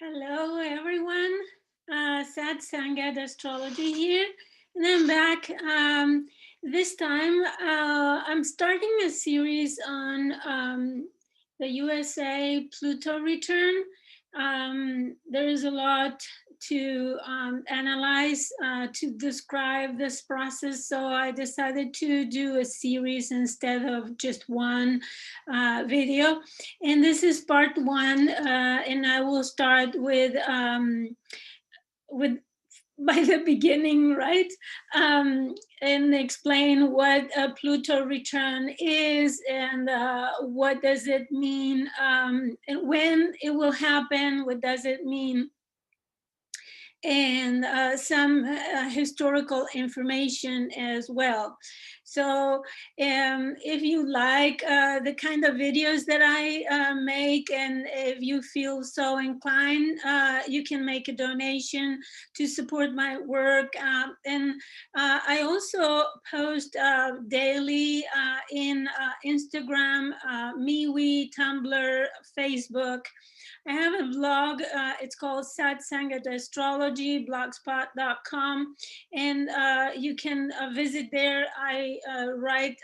Hello, everyone. Sad Sangat Astrology here, and I'm back. This time, I'm starting a series on the USA Pluto return. There is a lot to analyze to describe this process, so I decided to do a series instead of just one video. And this is part one, and I will start with by the beginning, right? And explain what a Pluto return is and what does it mean, and when it will happen. What does it mean? And some historical information as well. So if you like the kind of videos that I make, and if you feel so inclined, you can make a donation to support my work. And I also post daily in Instagram, MeWe, Tumblr, Facebook. I have a blog. It's called Satsangat Astrology, blogspot.com. And you can visit there. I write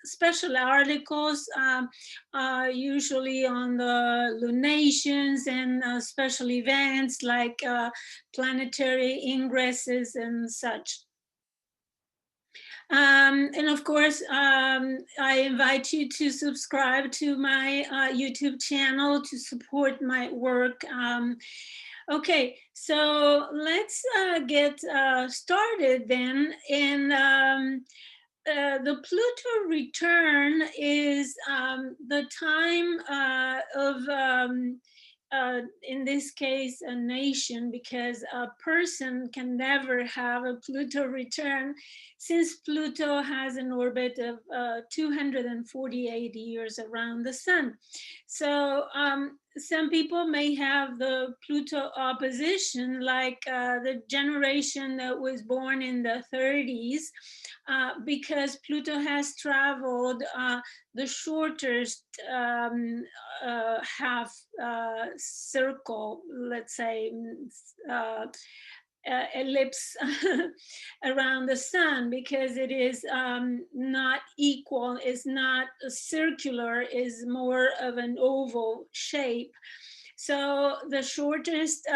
special articles, usually on the lunations and special events like planetary ingresses and such. And of course, I invite you to subscribe to my YouTube channel to support my work. Okay, so let's get started then. And the Pluto return is the time of in this case, a nation, because a person can never have a Pluto return since Pluto has an orbit of 248 years around the sun. So some people may have the Pluto opposition, like the generation that was born in the 30s, because Pluto has traveled the shortest half circle, let's say, ellipse around the sun, because it is not equal, is not circular, is more of an oval shape. So the shortest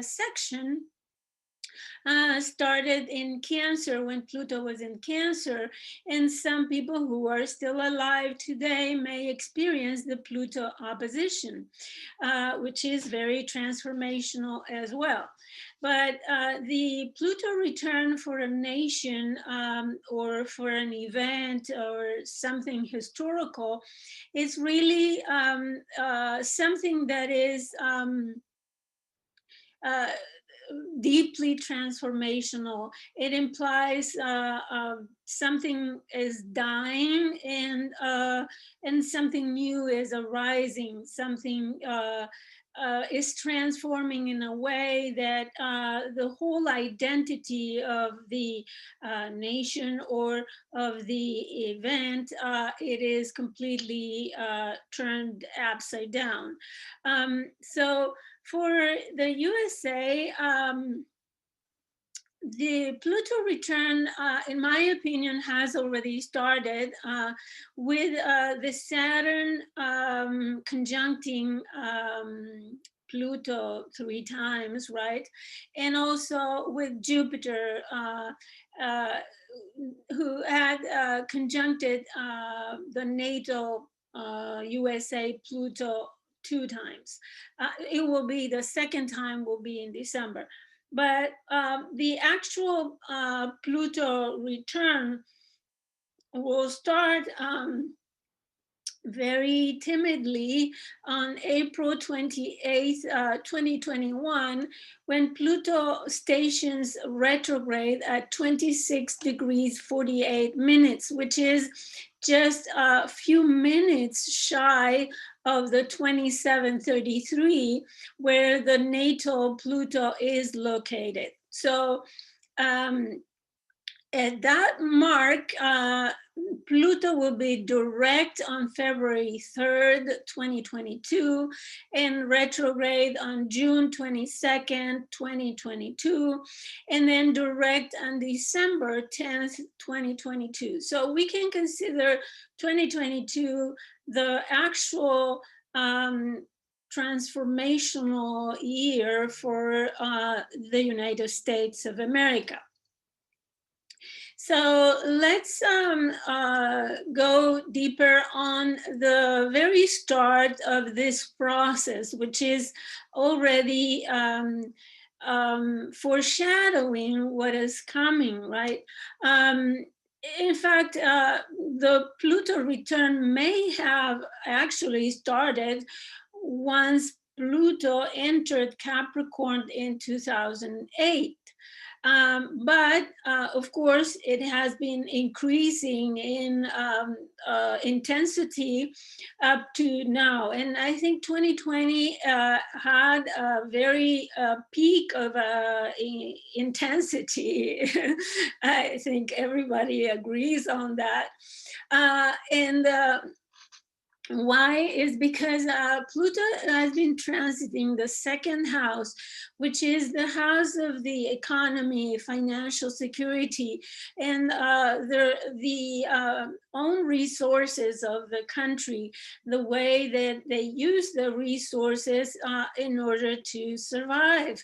section started in Cancer, when Pluto was in Cancer. And some people who are still alive today may experience the Pluto opposition, which is very transformational as well. But the Pluto return for a nation or for an event or something historical is really something that is deeply transformational. It implies something is dying, and something new is arising. Something is transforming in a way that the whole identity of the nation or of the event, it is completely turned upside down. So for the USA, the Pluto return, in my opinion, has already started with the Saturn conjuncting Pluto 3 times, right? And also with Jupiter, who had conjuncted the natal USA Pluto 2 times. It will be, the second time will be in December. But the actual Pluto return will start very timidly on April 28th, 2021, when Pluto stations retrograde at 26 degrees 48 minutes, which is just a few minutes shy of the 2733, where the natal Pluto is located. So at that mark, Pluto will be direct on February 3rd, 2022, and retrograde on June 22nd, 2022, and then direct on December 10th, 2022. So we can consider 2022 the actual transformational year for the United States of America. So let's go deeper on the very start of this process, which is already foreshadowing what is coming, right? In fact, the Pluto return may have actually started once Pluto entered Capricorn in 2008. But of course, it has been increasing in intensity up to now. And I think 2020 had a very peak of intensity. I think everybody agrees on that. Why is because Pluto has been transiting the second house, which is the house of the economy, financial security, and the own resources of the country, the way that they use the resources in order to survive.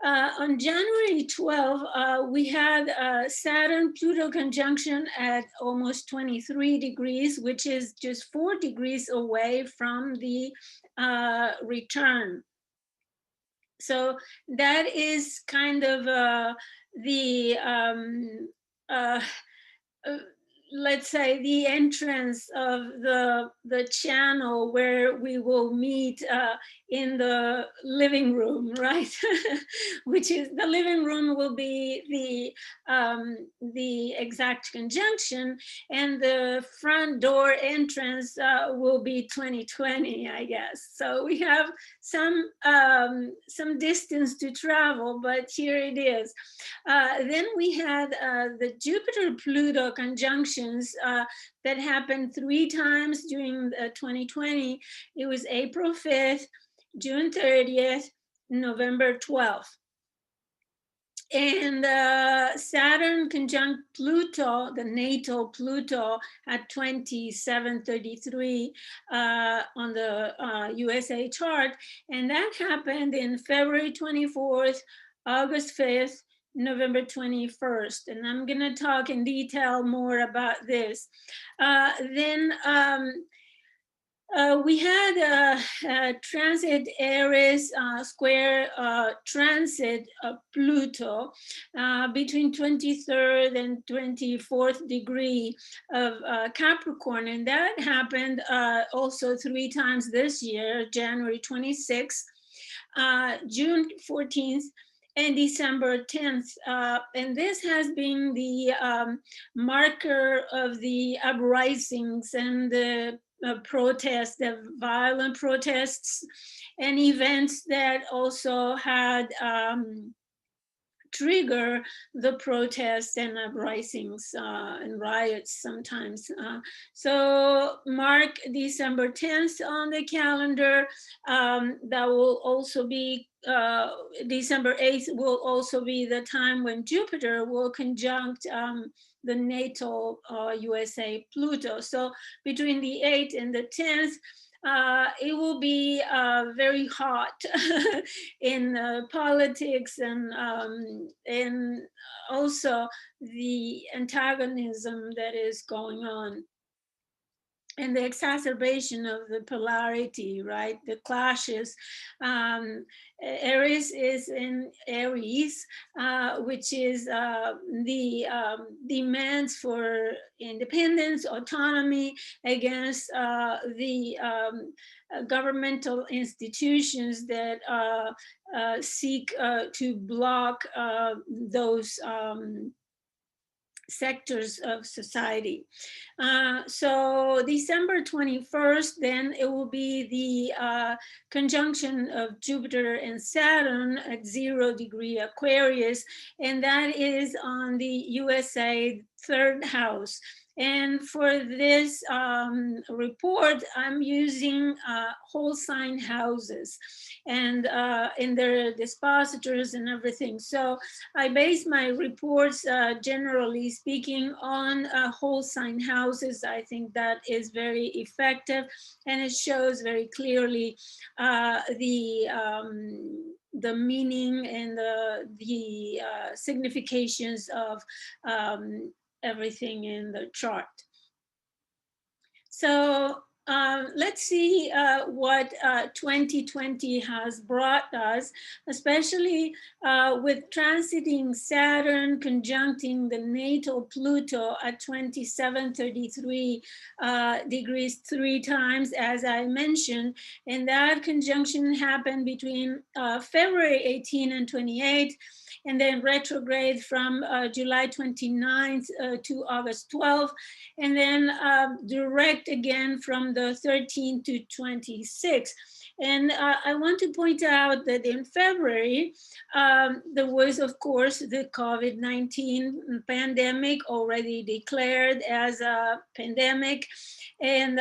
On January 12, we had Saturn-Pluto conjunction at almost 23 degrees, which is just 4 degrees away from the return. So that is kind of let's say the entrance of the channel where we will meet in the living room, right? Which is the living room will be the exact conjunction, and the front door entrance will be 2020, I guess. So we have some distance to travel, but here it is. Then we had the Jupiter-Pluto conjunctions that happened 3 times during 2020. It was April 5th, June 30th, November 12th. And Saturn conjunct Pluto, the natal Pluto, at 2733 on the USA chart. And that happened in February 24th, August 5th, November 21st. And I'm going to talk in detail more about this. Then we had a transit Aries square transit Pluto between 23rd and 24th degree of Capricorn. And that happened also 3 times this year, January 26th, June 14th, and December 10th. And this has been the marker of the uprisings and the protests, the violent protests, and events that also had trigger the protests and uprisings and riots sometimes. So mark December 10th on the calendar. That will also be December 8th will also be the time when Jupiter will conjunct the natal USA Pluto. So between the 8th and the 10th, it will be very hot in politics and also the antagonism that is going on, and the exacerbation of the polarity, right? The clashes. Aries is in Aries, which is the demands for independence, autonomy against the governmental institutions that seek to block those sectors of society. So December 21st, then it will be the conjunction of Jupiter and Saturn at 0° Aquarius, and that is on the USA third house. And for this report, I'm using whole sign houses and in their dispositors and everything. So I base my reports, generally speaking, on whole sign houses. I think that is very effective, and it shows very clearly the meaning and the significations of everything in the chart. So let's see what 2020 has brought us, especially with transiting Saturn conjuncting the natal Pluto at 2733 degrees 3 times, as I mentioned. And that conjunction happened between February 18 and 28, and then retrograde from July 29th to August 12th, and then direct again from the 13th to 26th. And I want to point out that in February, there was, of course, the COVID-19 pandemic already declared as a pandemic. And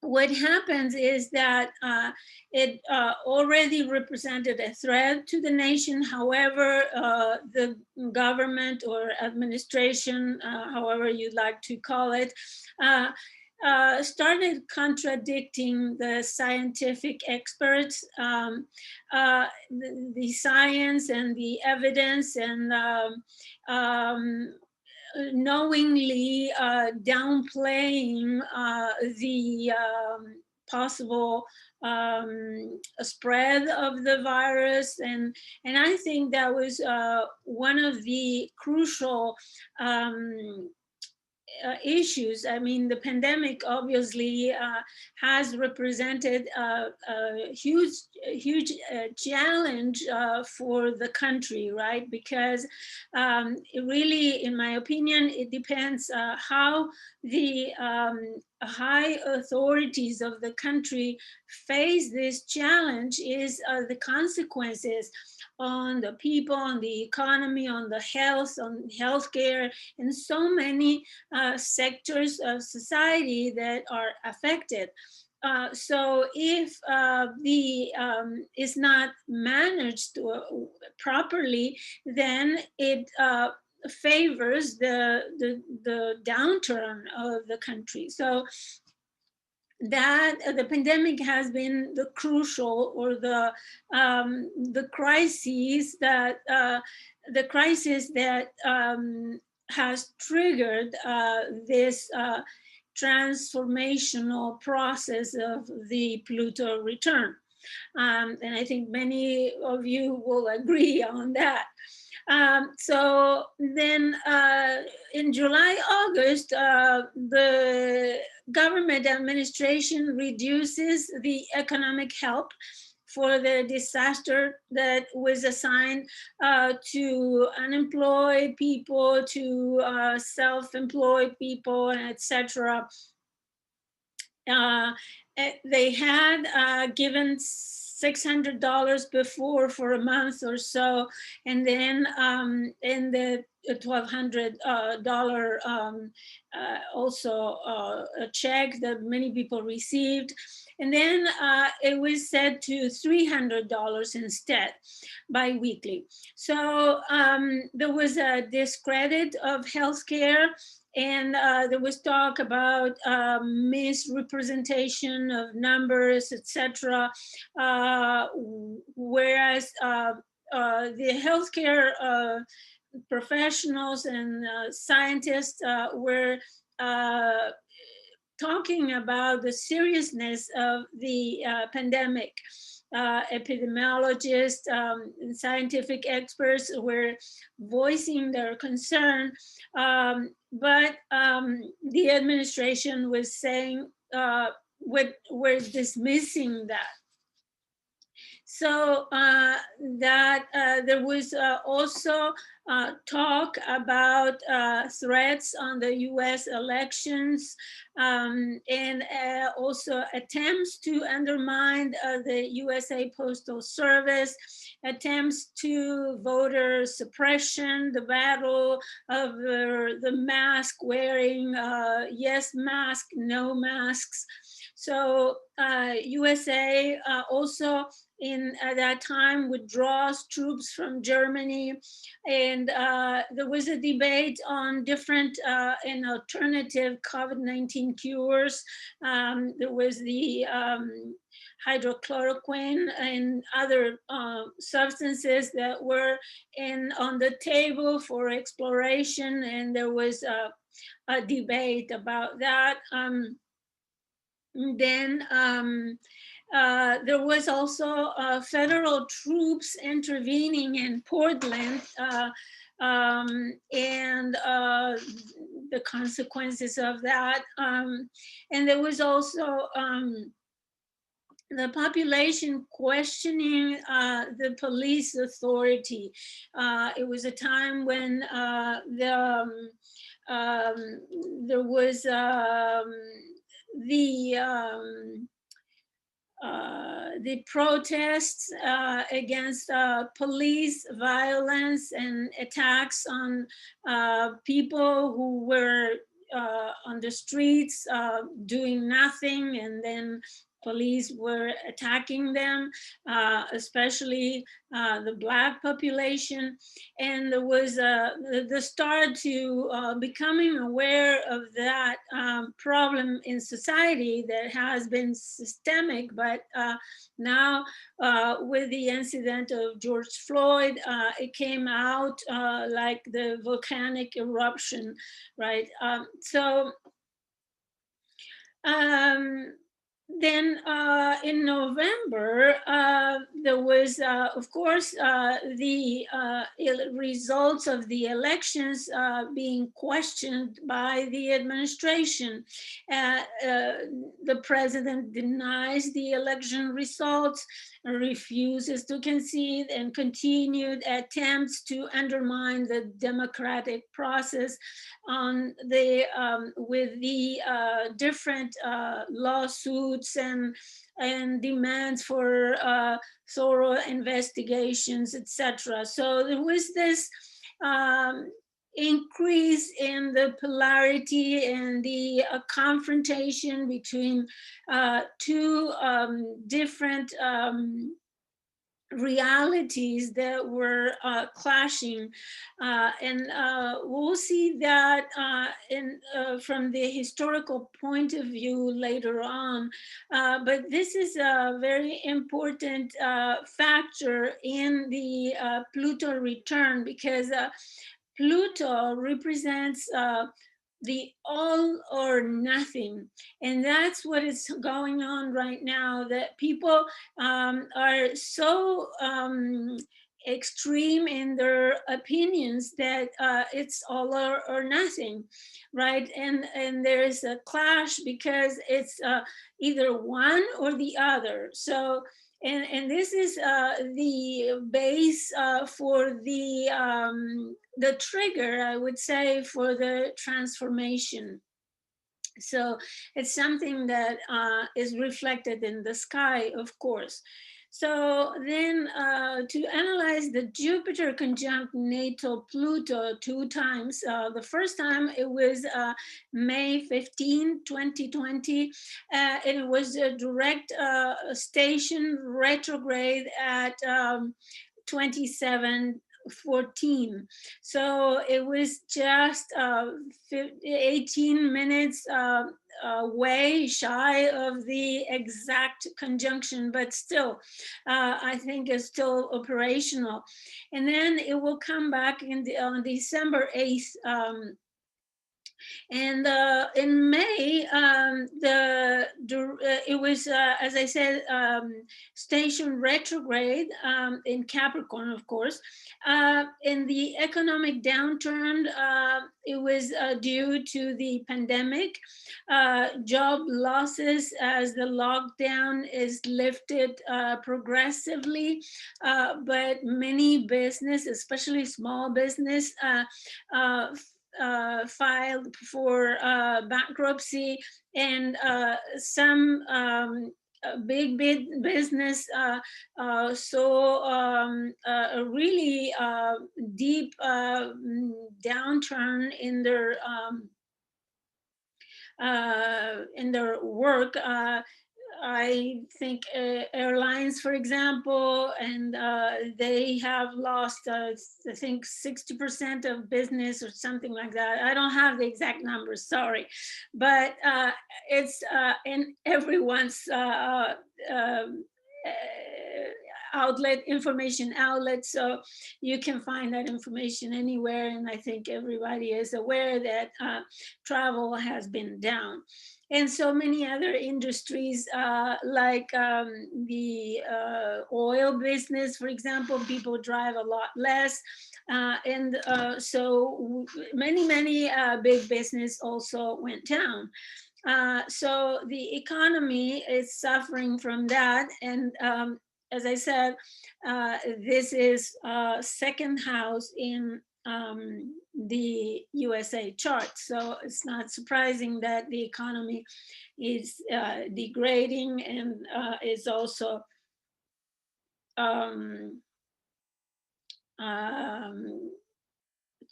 what happens is that it already represented a threat to the nation. However, the government or administration, however you'd like to call it, started contradicting the scientific experts, the science and the evidence, and knowingly downplaying the possible spread of the virus. And I think that was one of the crucial issues. I mean, the pandemic obviously has represented a huge challenge for the country, right? Because it really, in my opinion, it depends how the high authorities of the country face this challenge is the consequences on the people, on the economy, on the health, on healthcare, and so many sectors of society that are affected. So if the is not managed properly, then it favors the downturn of the country. So that the pandemic has been the crucial, or the crisis that has triggered this transformational process of the Pluto return. And I think many of you will agree on that. So then in July, August, the government administration reduces the economic help for the disaster that was assigned to unemployed people, to self-employed people, etc. They had given $600 before for a month or so, and then in the $1,200 also a check that many people received. And then it was set to $300 instead, bi-weekly. So there was a discredit of healthcare, and there was talk about misrepresentation of numbers, etc. Whereas the healthcare professionals and scientists were talking about the seriousness of the pandemic. Epidemiologists and scientific experts were voicing their concern, but the administration was saying, we're dismissing that. So that there was also talk about threats on the US elections, and also attempts to undermine the USA Postal Service, attempts to voter suppression, the battle of the mask wearing, yes mask, no masks. So USA also in at that time withdraws troops from Germany, and there was a debate on different and alternative COVID-19 cures. There was the hydrochloroquine and other substances that were on the table for exploration, and there was a debate about that. Then there was also federal troops intervening in Portland, and the consequences of that. And there was also the population questioning the police authority. It was a time when there was the protests against police violence and attacks on people who were on the streets doing nothing, and then police were attacking them, especially the Black population. And there was the start to becoming aware of that problem in society that has been systemic, but now with the incident of George Floyd, it came out like the volcanic eruption, right? Then in November, there was, of course, the results of the elections being questioned by the administration. The president denies the election results, refuses to concede, and continued attempts to undermine the democratic process on the with the different lawsuits and demands for thorough investigations, etc. So there was this increase in the polarity and the confrontation between two different realities that were clashing, and we'll see that from the historical point of view later on. But this is a very important factor in the Pluto return, because Pluto represents the all or nothing. And that's what is going on right now, that people are so extreme in their opinions that it's all or nothing, right? And there is a clash because it's either one or the other. So and this is the base for the trigger, I would say, for the transformation. So it's something that is reflected in the sky, of course. So then to analyze the Jupiter conjunct natal Pluto two times, the first time it was May 15, 2020, and it was a direct station retrograde at 27:14. So it was just 18 minutes way shy of the exact conjunction, but still, I think it's still operational. And then it will come back on December 8th, And in May, it was, as I said, station retrograde in Capricorn, of course. In the economic downturn, it was due to the pandemic, job losses as the lockdown is lifted progressively, but many business, especially small business, uh, filed for bankruptcy, and some big business saw a really deep downturn in their work. I think airlines, for example, and they have lost, I think, 60% of business or something like that. I don't have the exact numbers, sorry, but it's in everyone's information outlet, so you can find that information anywhere. And I think everybody is aware that travel has been down, and so many other industries, like the oil business, for example. People drive a lot less, and so many big business also went down. So the economy is suffering from that. And as I said, this is second house in the USA chart. So it's not surprising that the economy is degrading, and is also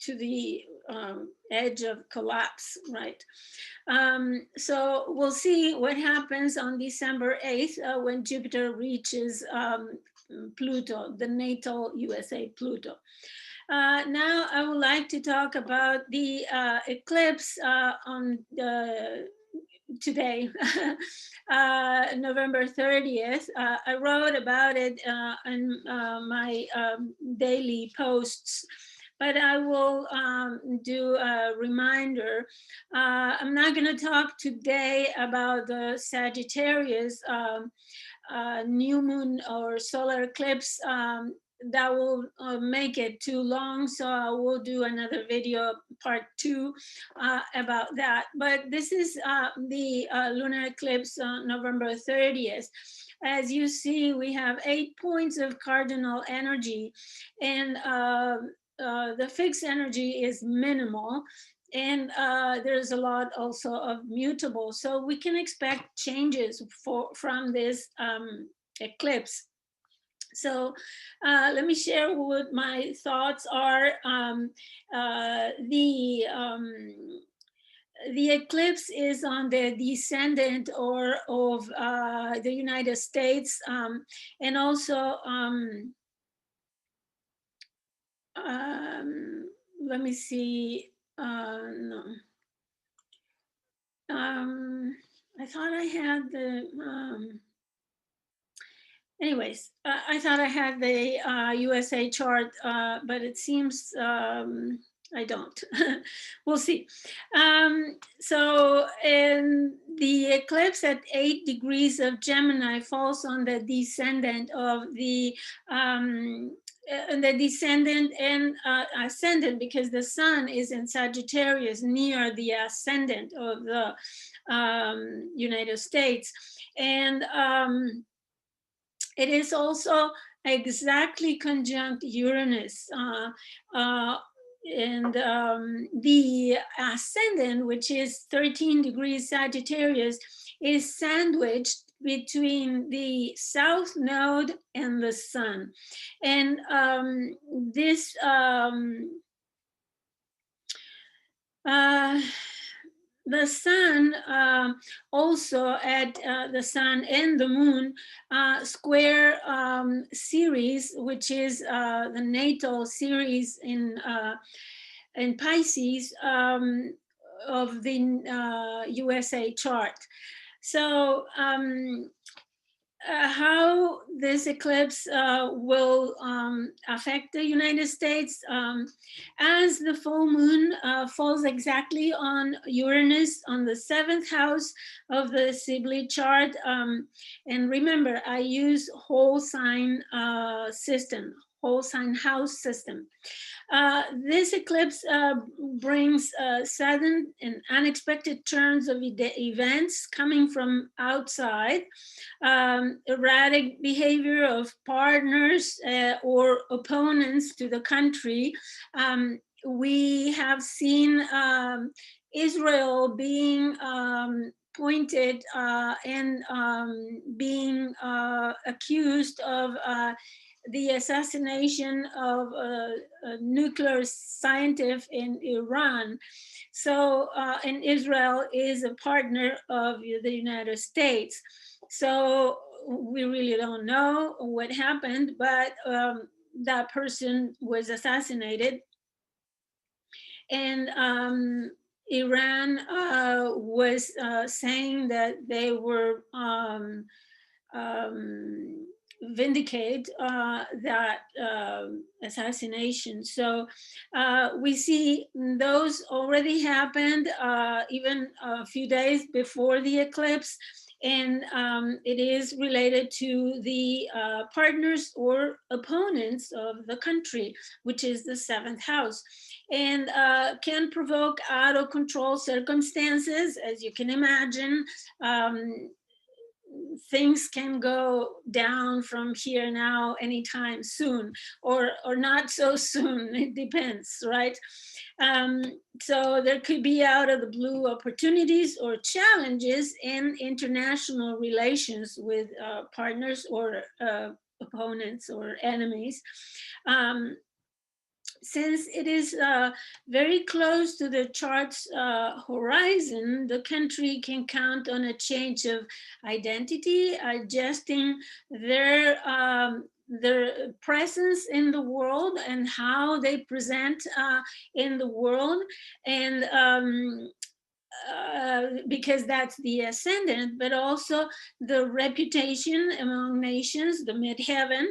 to the edge of collapse, right? So we'll see what happens on December 8th when Jupiter reaches Pluto, the natal USA Pluto. Now I would like to talk about the eclipse on today, November 30th. I wrote about it in my daily posts, but I will do a reminder. I'm not going to talk today about the Sagittarius new moon or solar eclipse. That will make it too long, so I will do another video, part 2, about that. But this is the lunar eclipse on November 30th. As you see, we have 8 points of cardinal energy, and the fixed energy is minimal, and there's a lot also of mutable. So we can expect changes from this eclipse. So let me share what my thoughts are. The eclipse is on the descendant of the United States, and also let me see. No. I thought I had the. Anyways, I thought I had the USA chart, but it seems I don't. We'll see. So in the eclipse at 8 degrees of Gemini falls on the descendant of the descendant and ascendant, because the sun is in Sagittarius near the ascendant of the United States. And it is also exactly conjunct Uranus. And the ascendant, which is 13 degrees Sagittarius, is sandwiched between the south node and the sun. And this the sun also at the sun and the moon square series, which is the natal series in Pisces of the USA chart. So how this eclipse will affect the United States. As the full moon falls exactly on Uranus on the 7th house of the Sibley chart. And remember, I use whole sign system, whole sign house system. This eclipse brings sudden and unexpected turns of events coming from outside, erratic behavior of partners or opponents to the country. We have seen Israel being pointed and being accused of the assassination of a nuclear scientist in Iran. So, and Israel is a partner of the United States. So we really don't know what happened, but that person was assassinated. And Iran was saying that they were vindicate that assassination. So we see those already happened even a few days before the eclipse. And it is related to the partners or opponents of the country, which is the 7th house, and can provoke out of control circumstances, as you can imagine. Things can go down from here now anytime soon, or not so soon. It depends, right? So there could be out of the blue opportunities or challenges in international relations with partners or opponents or enemies. Since it is very close to the chart's horizon, the country can count on a change of identity, adjusting their presence in the world and how they present in the world. And because that's the ascendant, but also the reputation among nations, the midheaven,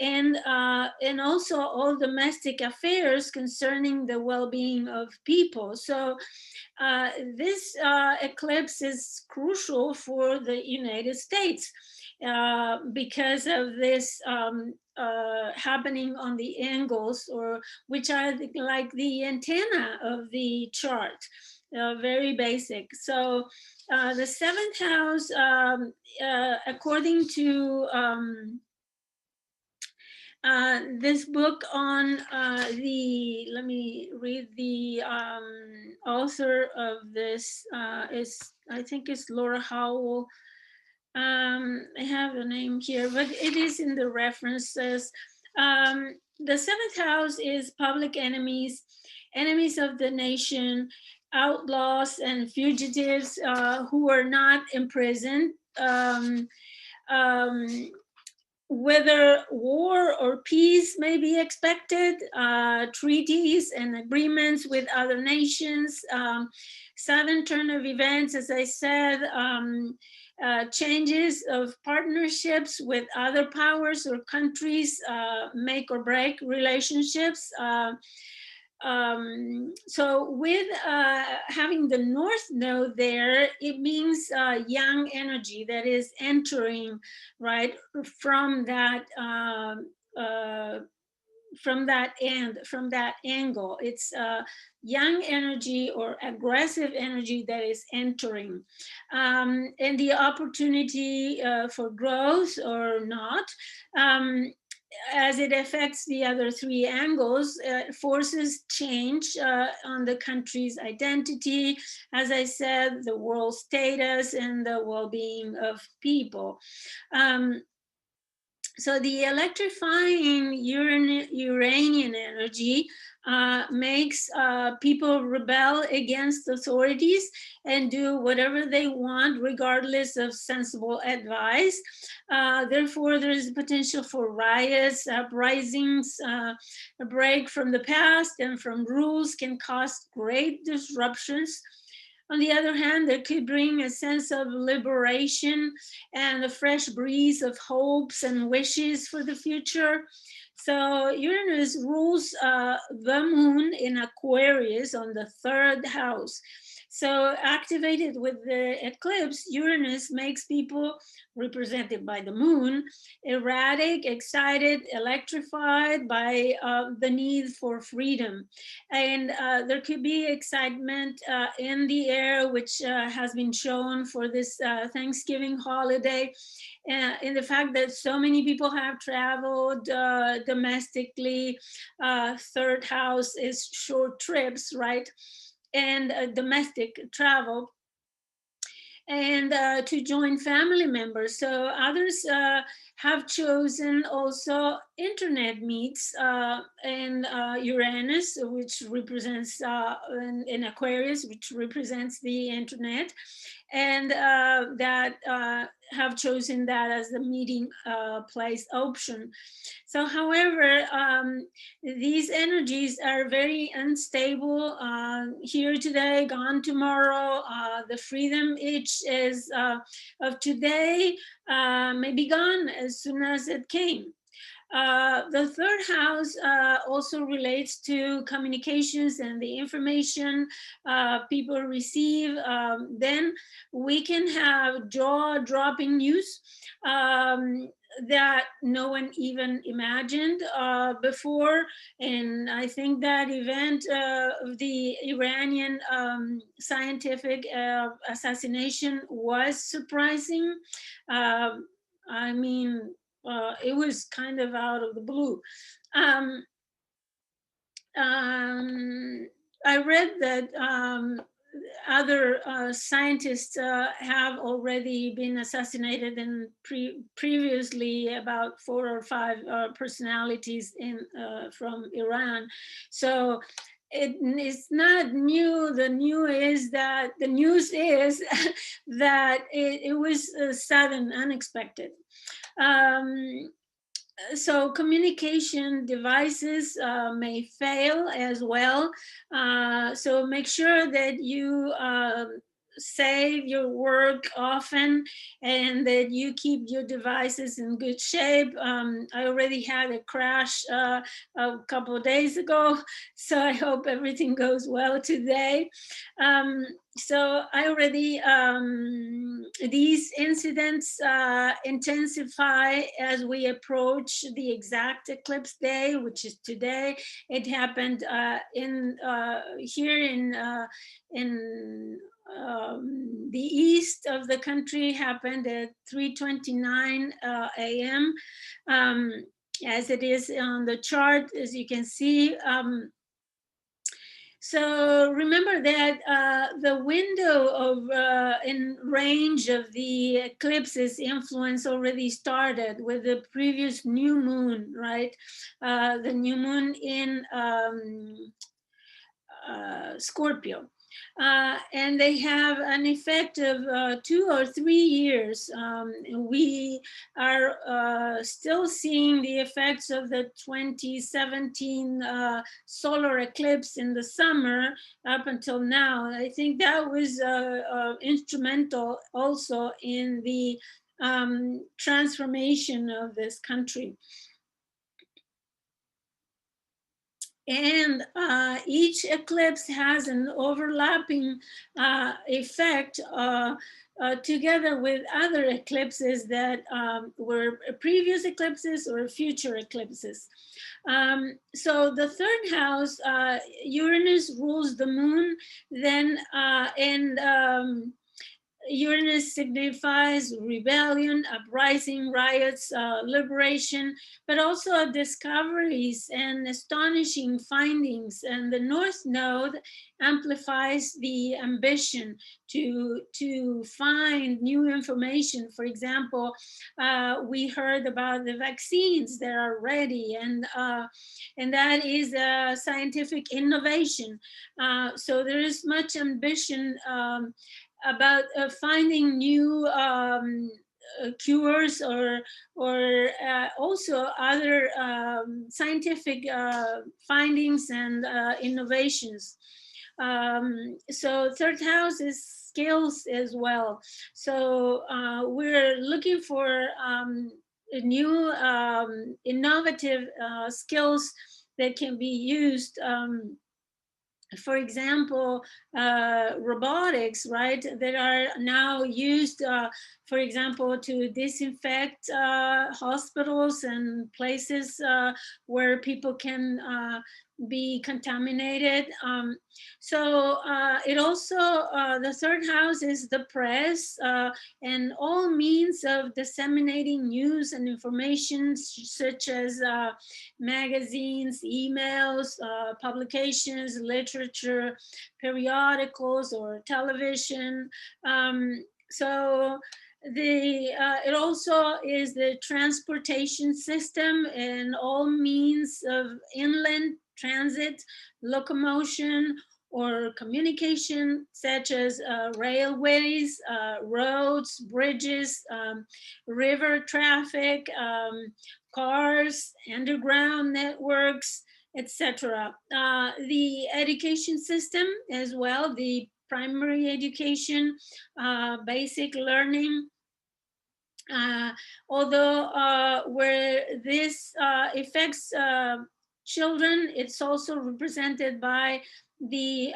and also all domestic affairs concerning the well-being of people. So this eclipse is crucial for the United States because of this happening on the angles, or which are like the antenna of the chart. Very basic. So the 7th house, according to this book on let me read the author of this, is, I think it's Laura Howell. I have the name here, but it is in the references. The 7th house is public enemies, enemies of the nation, outlaws and fugitives who are not imprisoned. Whether war or peace may be expected, treaties and agreements with other nations, sudden turn of events, as I said, changes of partnerships with other powers or countries, make or break relationships. So with having the North Node there, it means young energy that is entering, right, from that angle. It's young energy or aggressive energy that is entering, and the opportunity for growth or not. As it affects the other 3 angles, forces change on the country's identity, as I said, the world status and the well-being of people. So the electrifying Uranian energy makes people rebel against authorities and do whatever they want, regardless of sensible advice. Therefore, there is potential for riots, uprisings. A break from the past and from rules can cause great disruptions. On the other hand, it could bring a sense of liberation and a fresh breeze of hopes and wishes for the future. So Uranus rules the moon in Aquarius on the third house. So activated with the eclipse, Uranus makes people, represented by the moon, erratic, excited, electrified by the need for freedom. And there could be excitement in the air, which has been shown for this Thanksgiving holiday, in the fact that so many people have traveled domestically. Third house is short trips, right? And domestic travel, and to join family members. So others have chosen also internet meets in Uranus, which represents in Aquarius, which represents the internet, and that have chosen that as the meeting place option. So, however, these energies are very unstable. Here today, gone tomorrow. The freedom itch is of today may be gone as soon as it came. The third house also relates to communications and the information people receive. Then we can have jaw-dropping news that no one even imagined before. And I think that event of the Iranian scientific assassination was surprising. I mean, it was kind of out of the blue. Um, I read that other scientists have already been assassinated, and previously about 4 or 5 personalities in from Iran. So it's not new. The news is that it was sudden, unexpected. So communication devices may fail as well. So make sure that you save your work often and that you keep your devices in good shape. I already had a crash a couple of days ago, so I hope everything goes well today. So I already, these incidents intensify as we approach the exact eclipse day, which is today. It happened here in the east of the country, happened at 3:29 a.m. As it is on the chart, as you can see. So remember that the window of in range of the eclipse's influence already started with the previous new moon, right? The new moon in Scorpio. And they have an effect of 2 or 3 years. We are still seeing the effects of the 2017 solar eclipse in the summer up until now. I think that was instrumental also in the transformation of this country. And each eclipse has an overlapping effect together with other eclipses that were previous eclipses or future eclipses. So the third house, Uranus rules the moon, then Uranus signifies rebellion, uprising, riots, liberation, but also discoveries and astonishing findings. And the North Node amplifies the ambition to find new information. For example, we heard about the vaccines that are ready, and that is a scientific innovation. So there is much ambition about finding new cures or also other scientific findings and innovations. So third house is skills as well. So we're looking for new innovative skills that can be used. For example, robotics, right, that are now used, for example, to disinfect hospitals and places where people can be contaminated. So it also, the third house is the press and all means of disseminating news and information, such as magazines, emails, publications, literature, periodicals, or television. So it also is the transportation system and all means of inland transit, locomotion, or communication, such as railways, roads, bridges, river traffic, cars, underground networks, etc. The education system as well, the primary education, basic learning, although where this affects children, it's also represented by the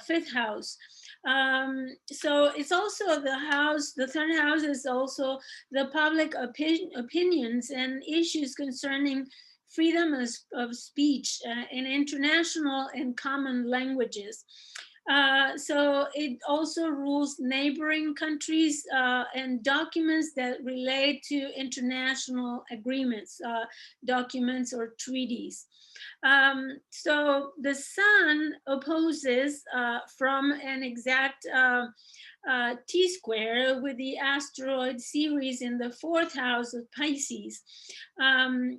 fifth house. So it's also the house, the third house is also the public opinions and issues concerning freedom of speech in international and common languages. So it also rules neighboring countries and documents that relate to international agreements, documents or treaties. So the sun opposes from an exact T-square with the asteroid series in the fourth house of Pisces,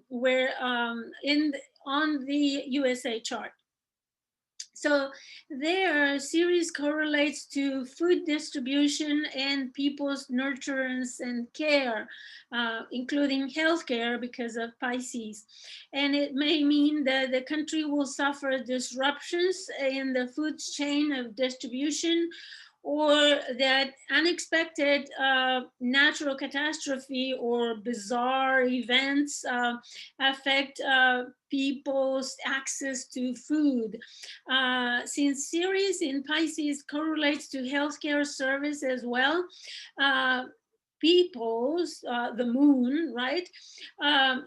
where on the USA chart. So their series correlates to food distribution and people's nurturance and care, including healthcare because of Pisces. And it may mean that the country will suffer disruptions in the food chain of distribution, or that unexpected natural catastrophe or bizarre events affect people's access to food. Since Ceres in Pisces correlates to healthcare service as well, people's, the moon, right,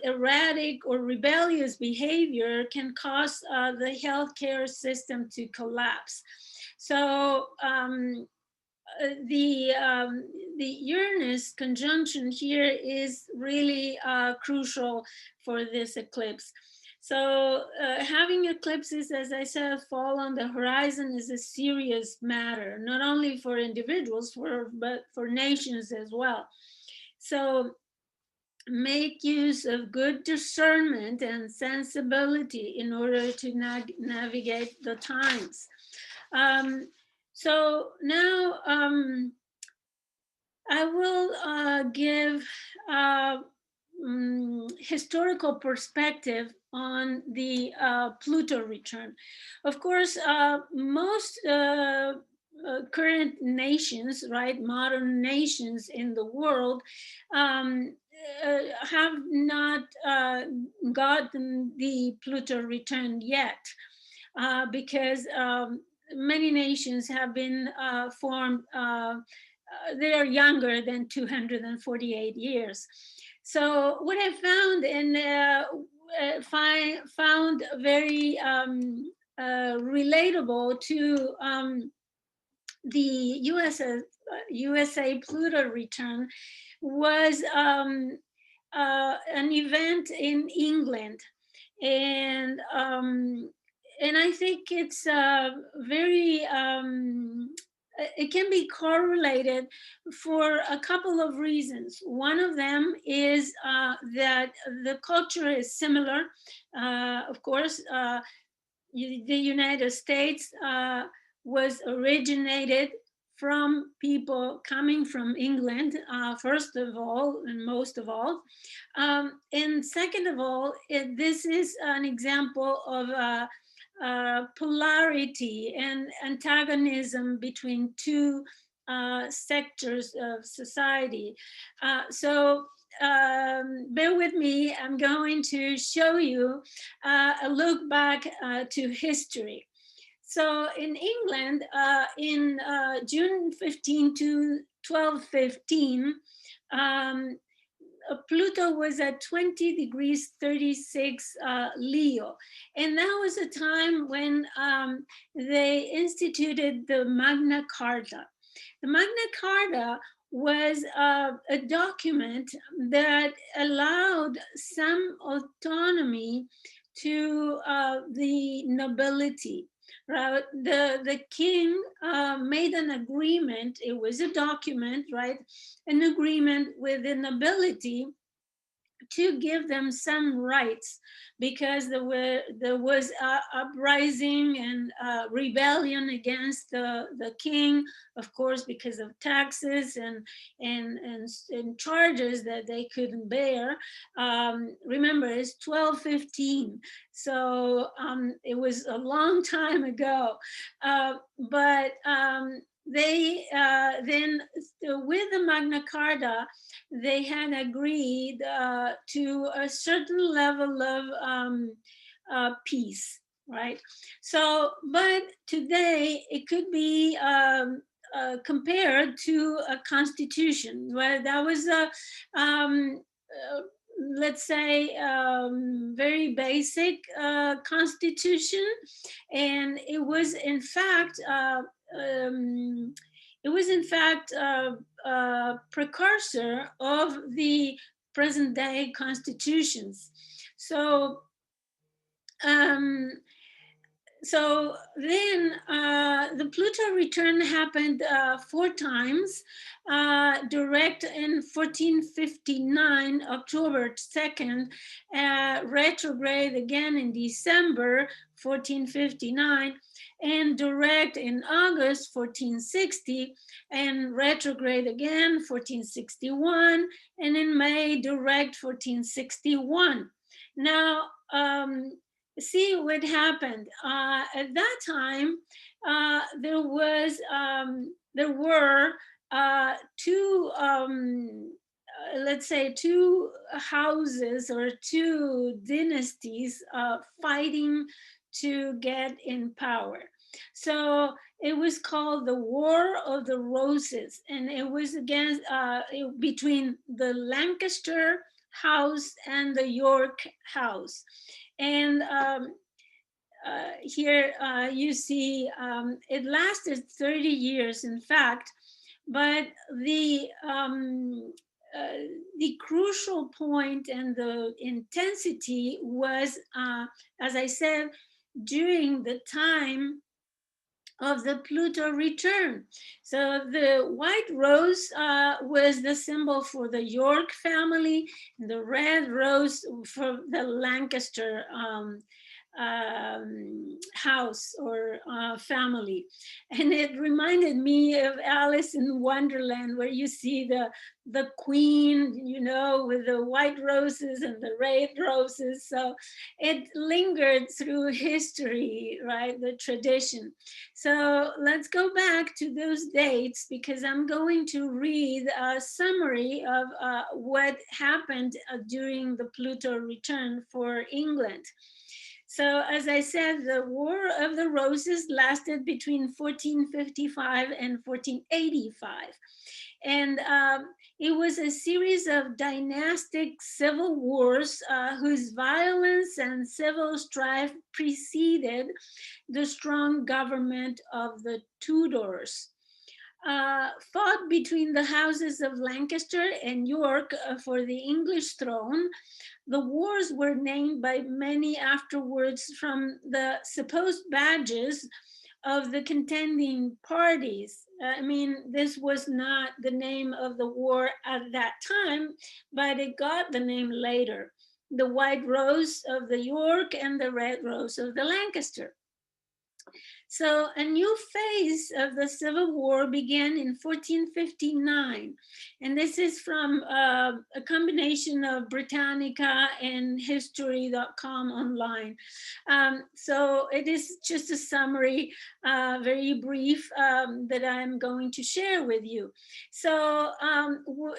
erratic or rebellious behavior can cause the healthcare system to collapse. So the Uranus conjunction here is really crucial for this eclipse. So having eclipses, as I said, fall on the horizon is a serious matter, not only for individuals, but for nations as well. So make use of good discernment and sensibility in order to navigate the times. So now I will give historical perspective on the Pluto return. Of course, most current nations, right, modern nations in the world, have not gotten the Pluto return yet, because many nations have been formed, they are younger than 248 years. So what I found and found very relatable to the USA Pluto return was an event in England, and I think it's very it can be correlated for a couple of reasons. One of them is that the culture is similar. Of course, the United States was originated from people coming from England, first of all, and most of all. And second of all, this is an example of polarity and antagonism between two sectors of society. So bear with me, I'm going to show you a look back to history. So in England, in June 15 to 1215, um, Pluto was at 20 degrees 36 Leo. And that was a time when they instituted the Magna Carta. The Magna Carta was a document that allowed some autonomy to the nobility. Right? The king made an agreement. It was a document, right? An agreement with the nobility to give them some rights, because there was uprising and rebellion against the king, of course, because of taxes and charges that they couldn't bear. Remember, it's 1215, so it was a long time ago, but they then, with the Magna Carta, they had agreed to a certain level of peace, right? So, but today it could be compared to a constitution, where that was a let's say very basic constitution, and it was in fact precursor of the present day constitutions. So um, so then the Pluto return happened 4 times, direct in 1459, October 2nd, retrograde again in December 1459, and direct in August 1460, and retrograde again 1461, and in May direct 1461. Now, see what happened. At that time, there were two, let's say, two houses or two dynasties fighting to get in power. So it was called the War of the Roses, and it was against between the Lancaster house and the York house. And here you see it lasted 30 years, in fact, but the crucial point and the intensity was, as I said, during the time of the Pluto return. So the white rose was the symbol for the York family, and the red rose for the Lancaster house or family. And it reminded me of Alice in Wonderland, where you see the queen, you know, with the white roses and the red roses. So it lingered through history, right? The tradition. So let's go back to those dates, because I'm going to read a summary of what happened during the Pluto return for England. So as I said, the War of the Roses lasted between 1455 and 1485. And it was a series of dynastic civil wars whose violence and civil strife preceded the strong government of the Tudors. Fought between the houses of Lancaster and York for the English throne. The wars were named by many afterwards from the supposed badges of the contending parties. I mean, this was not the name of the war at that time, but it got the name later. The white rose of the York and the red rose of the Lancaster. So a new phase of the Civil War began in 1459. And this is from a combination of Britannica and history.com online. So it is just a summary, very brief, that I'm going to share with you. So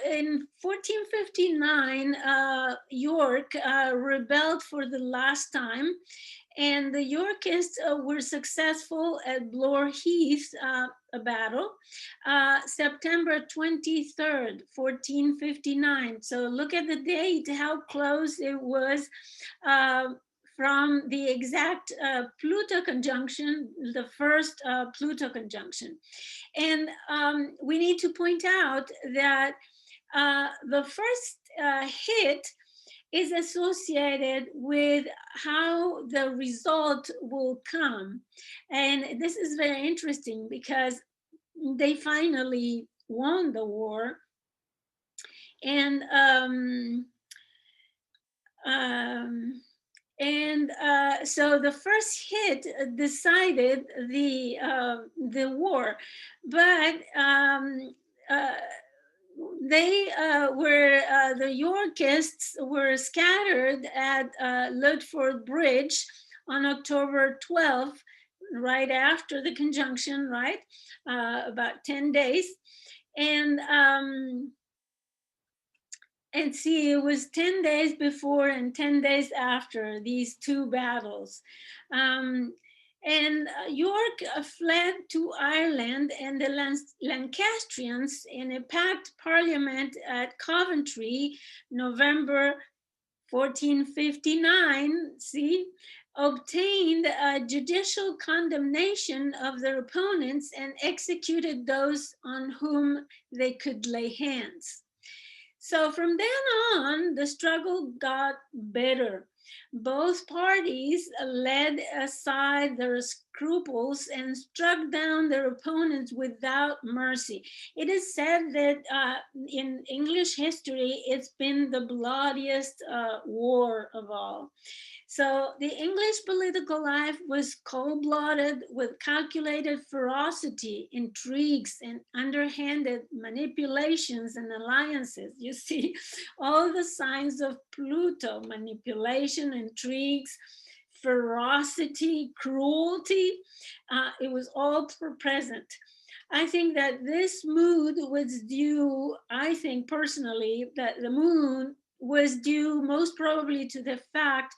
in 1459, York rebelled for the last time, and the Yorkists were successful at Blore Heath, a battle, September 23rd, 1459. So look at the date, how close it was from the exact Pluto conjunction, the first Pluto conjunction. And we need to point out that the first hit is associated with how the result will come. And this is very interesting because they finally won the war. And so the first hit decided the war, but they the Yorkists were scattered at Ludford Bridge on October 12th, right after the conjunction, right? About 10 days. And see, it was 10 days before and 10 days after these two battles. York fled to Ireland, and the Lancastrians, in a packed parliament at Coventry, November 1459, see, obtained a judicial condemnation of their opponents and executed those on whom they could lay hands. So from then on, the struggle got better. Both parties laid aside their scruples and struck down their opponents without mercy. It is said that in English history, it's been the bloodiest war of all. So the English political life was cold-blooded with calculated ferocity, intrigues, and underhanded manipulations and alliances. You see, all the signs of Pluto: manipulation, intrigues, ferocity, cruelty. It was all present. I think that this mood was due, I think personally, that the moon was due most probably to the fact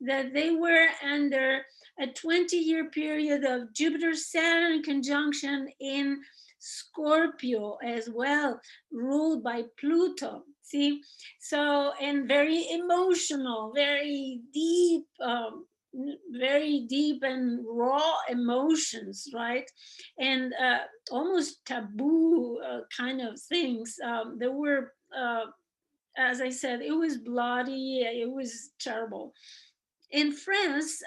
that they were under a 20-year period of Jupiter Saturn conjunction in Scorpio as well, ruled by Pluto. See, so, and very emotional, very deep and raw emotions, right? And almost taboo kind of things. There were, as I said, it was bloody, it was terrible. In France,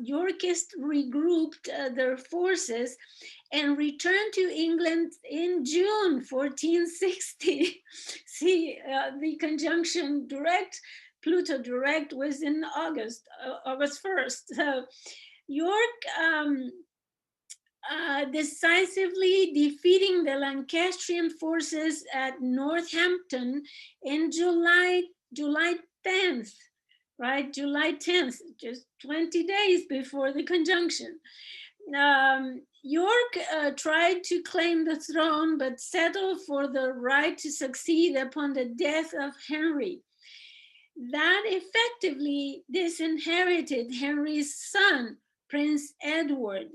Yorkists regrouped their forces and returned to England in June 1460. See, the conjunction direct, Pluto direct, was in August 1st. So York decisively defeating the Lancastrian forces at Northampton in July 10th, right? July 10th, just 20 days before the conjunction. York tried to claim the throne, but settled for the right to succeed upon the death of Henry. That effectively disinherited Henry's son, Prince Edward,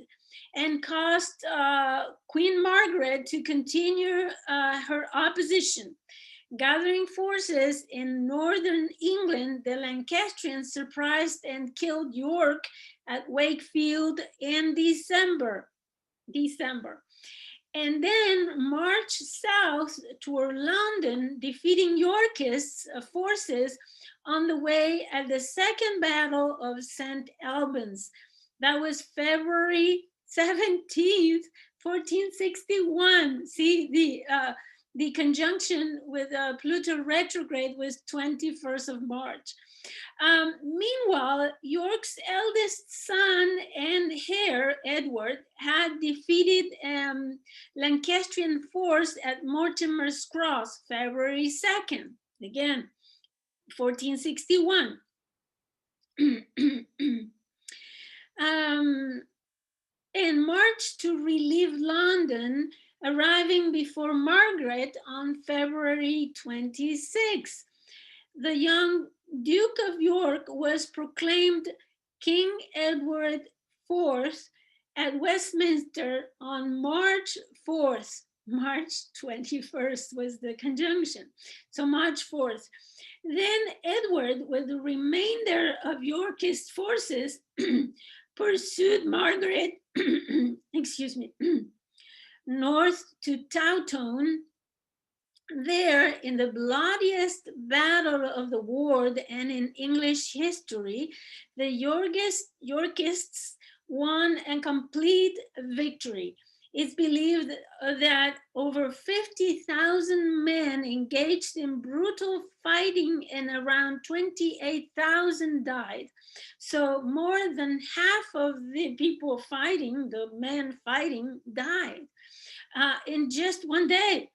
and caused Queen Margaret to continue her opposition. Gathering forces in northern England, the Lancastrians surprised and killed York at Wakefield in December. And then marched south toward London, defeating Yorkist forces on the way at the Second Battle of St. Albans. That was February 17th, 1461. See, the conjunction with Pluto retrograde was 21st of March. Meanwhile, York's eldest son and heir, Edward, had defeated Lancastrian force at Mortimer's Cross, February 2nd, again, 1461. And marched to relieve London, arriving before Margaret on February 26. The young Duke of York was proclaimed King Edward IV at Westminster on March 4th. March 21st was the conjunction. So March 4th. Then Edward, with the remainder of Yorkist forces, pursued Margaret, excuse me, north to Taunton. There, in the bloodiest battle of the world and in English history, the Yorkists won a complete victory. It's believed that over 50,000 men engaged in brutal fighting and around 28,000 died. So more than half of the people fighting, the men fighting, died in just one day.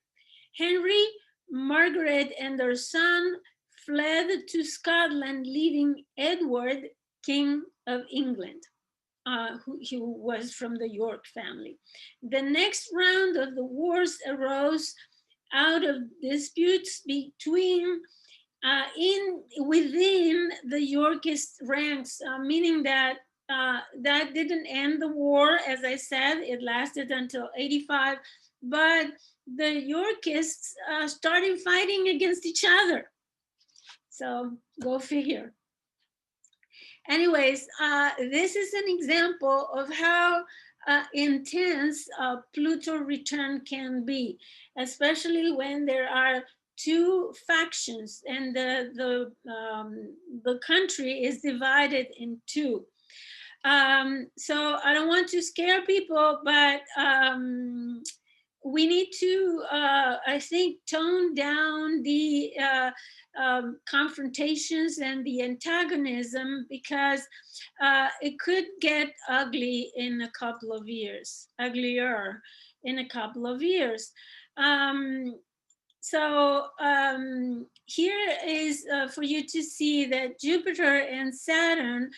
Henry, Margaret, and their son fled to Scotland, leaving Edward, King of England, who was from the York family. The next round of the wars arose out of disputes between within the Yorkist ranks, meaning that that didn't end the war. As I said, it lasted until 85, but the Yorkists started fighting against each other. So go figure. Anyways, this is an example of how intense Pluto return can be, especially when there are two factions and the country is divided in two. So I don't want to scare people, but we need to, I think, tone down the confrontations and the antagonism, because it could get ugly in a couple of years, uglier in a couple of years. So here is for you to see that Jupiter and Saturn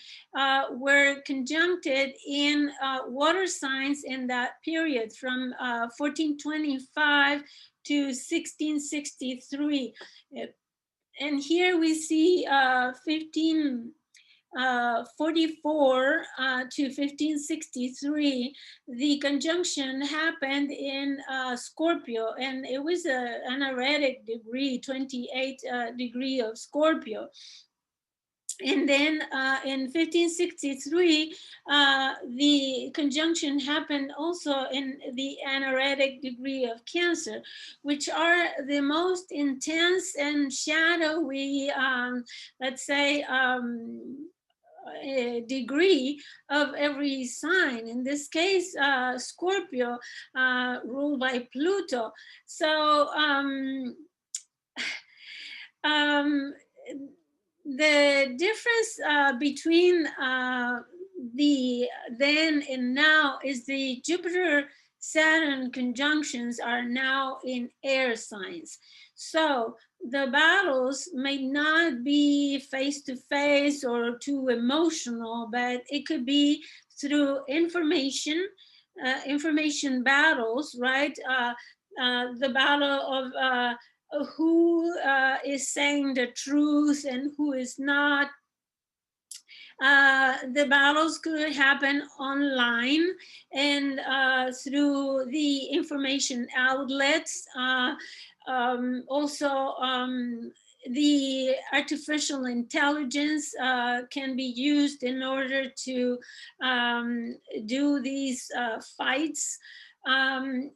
were conjuncted in water signs in that period from 1425 to 1663. And here we see 1544 to 1563, the conjunction happened in Scorpio, and it was an erratic degree, 28 degree of Scorpio. And then in 1563, the conjunction happened also in the anaretic degree of Cancer, which are the most intense and shadowy, let's say, degree of every sign. In this case, Scorpio, ruled by Pluto. So the difference between the then and now is the Jupiter Saturn conjunctions are now in air signs. So the battles may not be face to face or too emotional, but it could be through information, information battles, right? The battle of who is saying the truth and who is not. The battles could happen online and through the information outlets. Also, the artificial intelligence can be used in order to do these fights. It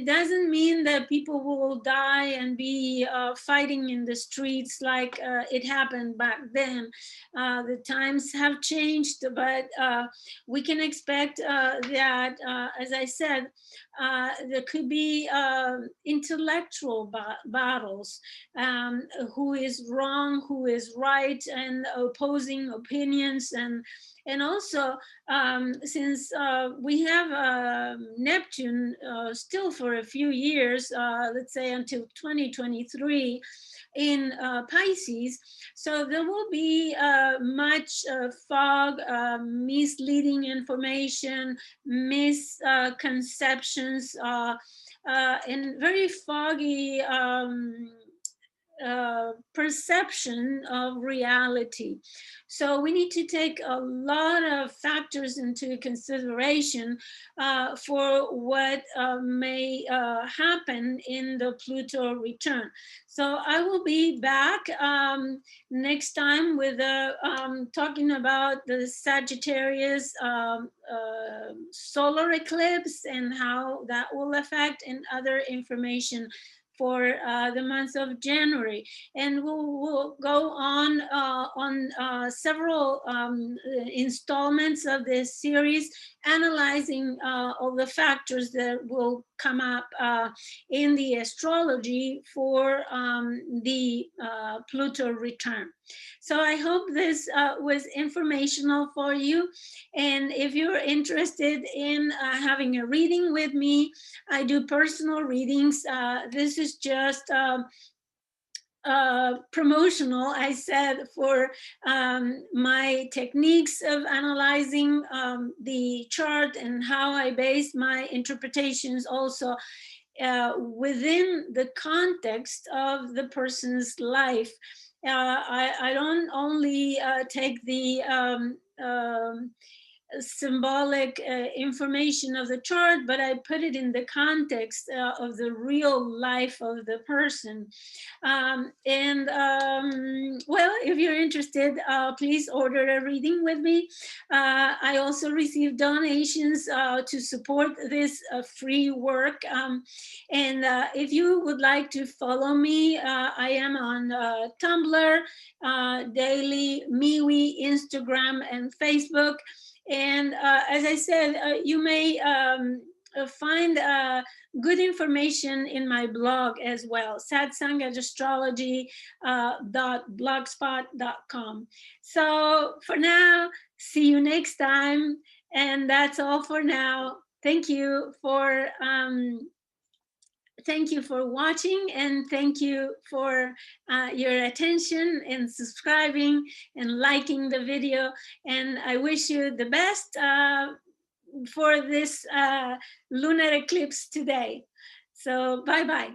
doesn't mean that people will die and be fighting in the streets like it happened back then. The times have changed, but we can expect that, as I said, there could be intellectual battles. Who is wrong, who is right, and opposing opinions, and also since we have Neptune still for a few years, let's say until 2023 in Pisces, so there will be much fog, misleading information, misconceptions, and very foggy perception of reality. So we need to take a lot of factors into consideration for what may happen in the Pluto return. So I will be back next time with talking about the Sagittarius solar eclipse and how that will affect, and other information for the month of January. And we'll go on several installments of this series, analyzing all the factors that will come up in the astrology for the Pluto return. So I hope this was informational for you. And if you're interested in having a reading with me, I do personal readings. This is just promotional, I said, for my techniques of analyzing the chart, and how I base my interpretations also within the context of the person's life. I don't only take the symbolic information of the chart, but I put it in the context of the real life of the person. Well, if you're interested, please order a reading with me. I also receive donations to support this free work. And if you would like to follow me, I am on Tumblr, Daily, MeWe, Instagram, and Facebook. And as I said, you may find good information in my blog as well, satsangatastrology.blogspot.com. So for now, see you next time. And that's all for now. Thank you for watching, and thank you for your attention and subscribing and liking the video. And I wish you the best for this lunar eclipse today. So bye-bye.